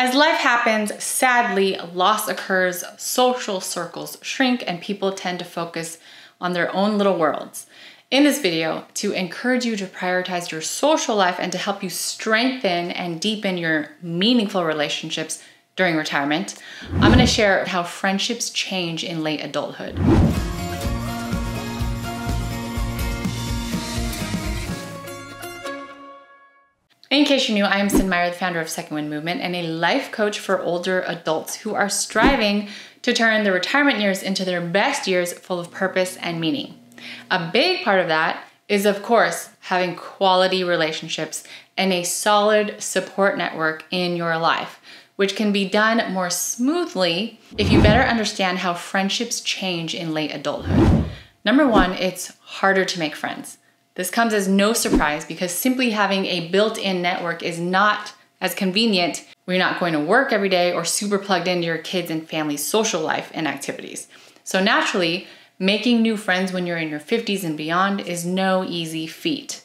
As life happens, sadly, loss occurs, social circles shrink, and people tend to focus on their own little worlds. In this video, to encourage you to prioritize your social life and to help you strengthen and deepen your meaningful relationships during retirement, I'm gonna share how friendships change in late adulthood. In case you're new, I am Cyn Meyer, the founder of Second Wind Movement and a life coach for older adults who are striving to turn their retirement years into their best years full of purpose and meaning. A big part of that is, of course, having quality relationships and a solid support network in your life, which can be done more smoothly if you better understand how friendships change in late adulthood. Number one, it's harder to make friends. This comes as no surprise because simply having a built-in network is not as convenient when you're not going to work every day or super plugged into your kids' and family's social life and activities. So naturally, making new friends when you're in your 50s and beyond is no easy feat.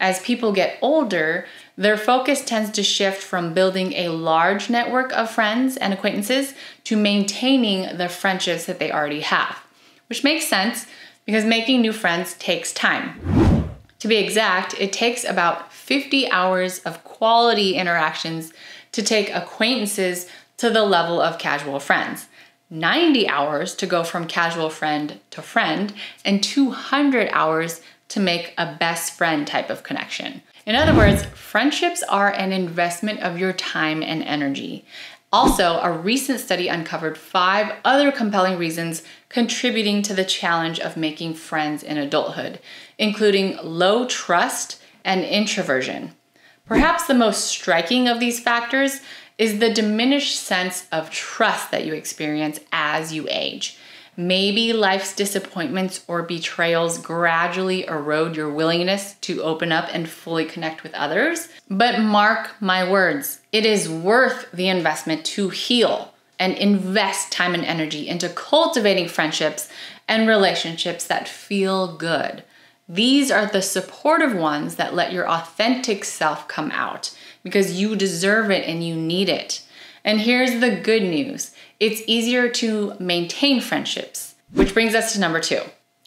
As people get older, their focus tends to shift from building a large network of friends and acquaintances to maintaining the friendships that they already have, which makes sense because making new friends takes time. To be exact, it takes about 50 hours of quality interactions to take acquaintances to the level of casual friends, 90 hours to go from casual friend to friend, and 200 hours to make a best friend type of connection. In other words, friendships are an investment of your time and energy. Also, a recent study uncovered 5 other compelling reasons contributing to the challenge of making friends in adulthood, including low trust and introversion. Perhaps the most striking of these factors is the diminished sense of trust that you experience as you age. Maybe life's disappointments or betrayals gradually erode your willingness to open up and fully connect with others. But mark my words, it is worth the investment to heal and invest time and energy into cultivating friendships and relationships that feel good. These are the supportive ones that let your authentic self come out because you deserve it and you need it. And here's the good news. It's easier to maintain friendships, which brings us to number 2.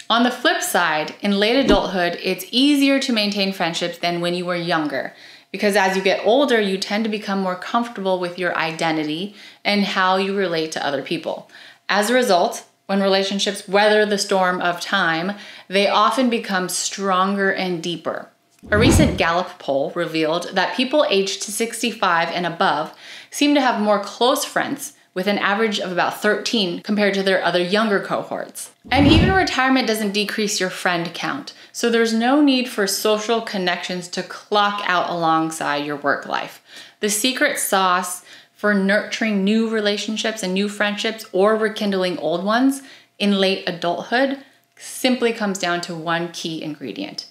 On the flip side, in late adulthood, it's easier to maintain friendships than when you were younger, because as you get older, you tend to become more comfortable with your identity and how you relate to other people. As a result, when relationships weather the storm of time, they often become stronger and deeper. A recent Gallup poll revealed that people aged 65 and above seem to have more close friends, with an average of about 13 compared to their other younger cohorts. And even retirement doesn't decrease your friend count, so there's no need for social connections to clock out alongside your work life. The secret sauce for nurturing new relationships and new friendships or rekindling old ones in late adulthood simply comes down to one key ingredient: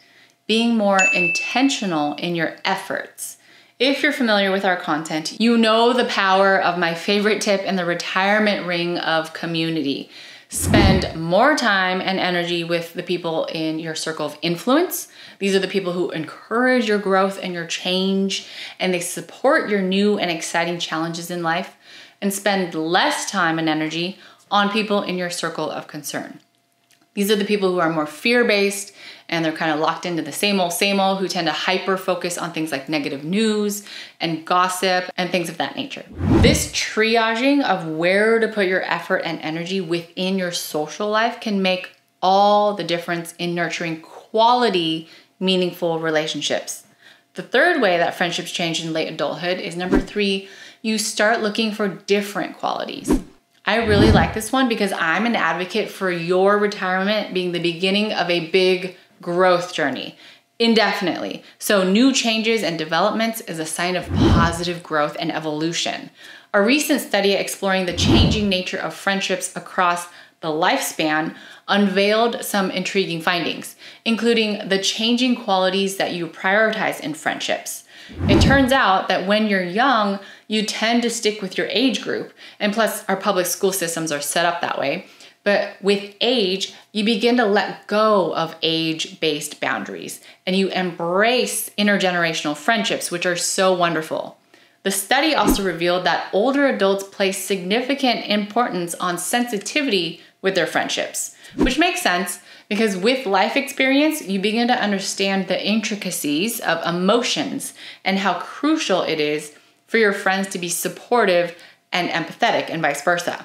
being more intentional in your efforts. If you're familiar with our content, you know the power of my favorite tip in the retirement ring of community. Spend more time and energy with the people in your circle of influence. These are the people who encourage your growth and your change, and they support your new and exciting challenges in life. And spend less time and energy on people in your circle of concern. These are the people who are more fear-based and they're kind of locked into the same old, who tend to hyper-focus on things like negative news and gossip and things of that nature. This triaging of where to put your effort and energy within your social life can make all the difference in nurturing quality, meaningful relationships. The third way that friendships change in late adulthood is number 3, you start looking for different qualities. I really like this one because I'm an advocate for your retirement being the beginning of a big growth journey, indefinitely. So new changes and developments is a sign of positive growth and evolution. A recent study exploring the changing nature of friendships across the lifespan unveiled some intriguing findings, including the changing qualities that you prioritize in friendships. It turns out that when you're young, you tend to stick with your age group, and plus our public school systems are set up that way. But with age, you begin to let go of age-based boundaries and you embrace intergenerational friendships, which are so wonderful. The The study also revealed that older adults place significant importance on sensitivity with their friendships, which makes sense because with life experience, you begin to understand the intricacies of emotions and how crucial it is for your friends to be supportive and empathetic and vice versa.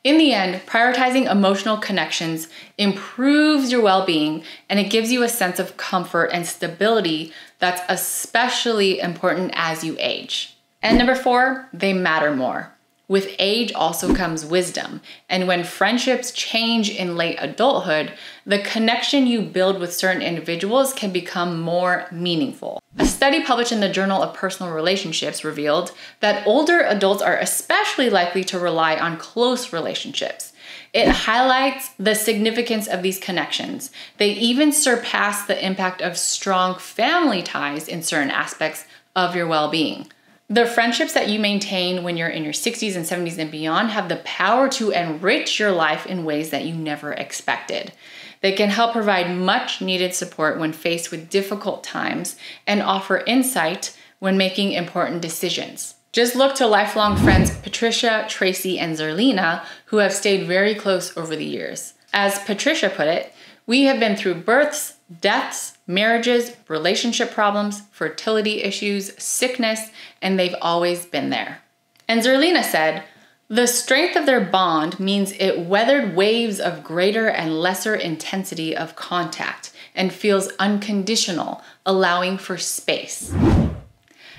In the end, prioritizing emotional connections improves your well-being and it gives you a sense of comfort and stability that's especially important as you age. And number 4, they matter more. With age also comes wisdom, and when friendships change in late adulthood, the connection you build with certain individuals can become more meaningful. A study published in the Journal of Personal Relationships revealed that older adults are especially likely to rely on close relationships. It highlights the significance of these connections. They even surpass the impact of strong family ties in certain aspects of your well-being. The friendships that you maintain when you're in your 60s and 70s and beyond have the power to enrich your life in ways that you never expected. They can help provide much needed support when faced with difficult times and offer insight when making important decisions. Just look to lifelong friends Patricia, Tracy, and Zerlina, who have stayed very close over the years. As Patricia put it, "We have been through births, deaths, marriages, relationship problems, fertility issues, sickness, and they've always been there." And Zerlina said, "The strength of their bond means it weathered waves of greater and lesser intensity of contact and feels unconditional, allowing for space."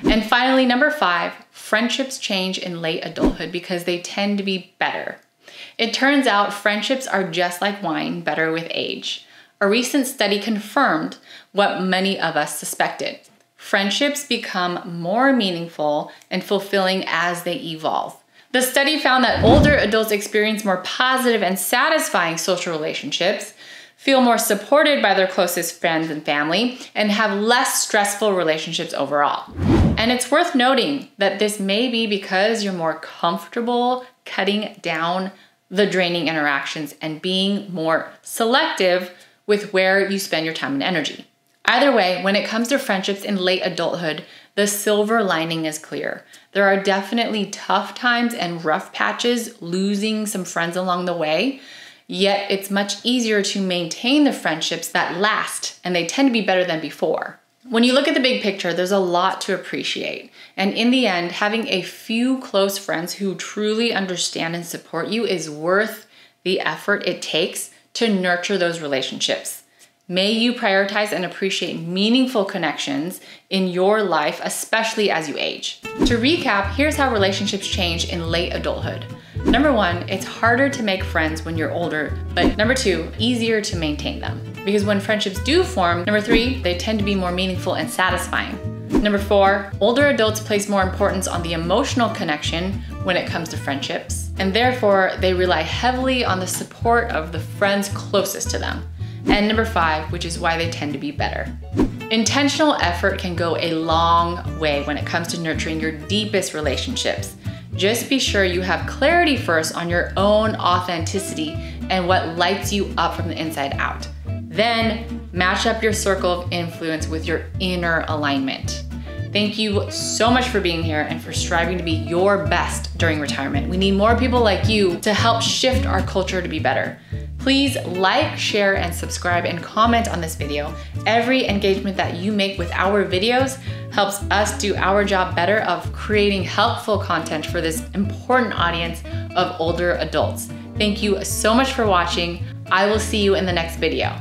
And finally, number 5, friendships change in late adulthood because they tend to be better. It turns out friendships are just like wine, better with age. A recent study confirmed what many of us suspected. Friendships become more meaningful and fulfilling as they evolve. The study found that older adults experience more positive and satisfying social relationships, feel more supported by their closest friends and family, and have less stressful relationships overall. And it's worth noting that this may be because you're more comfortable cutting down the draining interactions and being more selective with where you spend your time and energy. Either way, when it comes to friendships in late adulthood, the silver lining is clear. There are definitely tough times and rough patches, losing some friends along the way, yet it's much easier to maintain the friendships that last, and they tend to be better than before. When you look at the big picture, there's a lot to appreciate. And in the end, having a few close friends who truly understand and support you is worth the effort it takes to nurture those relationships. May you prioritize and appreciate meaningful connections in your life, especially as you age. To recap, here's how relationships change in late adulthood. Number 1, it's harder to make friends when you're older, but number 2, easier to maintain them. Because when friendships do form, number 3, they tend to be more meaningful and satisfying. Number 4, older adults place more importance on the emotional connection when it comes to friendships, and therefore they rely heavily on the support of the friends closest to them. And number 5, which is why they tend to be better. Intentional effort can go a long way when it comes to nurturing your deepest relationships. Just be sure you have clarity first on your own authenticity and what lights you up from the inside out. Then match up your circle of influence with your inner alignment. Thank you so much for being here and for striving to be your best during retirement. We need more people like you to help shift our culture to be better. Please like, share, and subscribe and comment on this video. Every engagement that you make with our videos helps us do our job better of creating helpful content for this important audience of older adults. Thank you so much for watching. I will see you in the next video.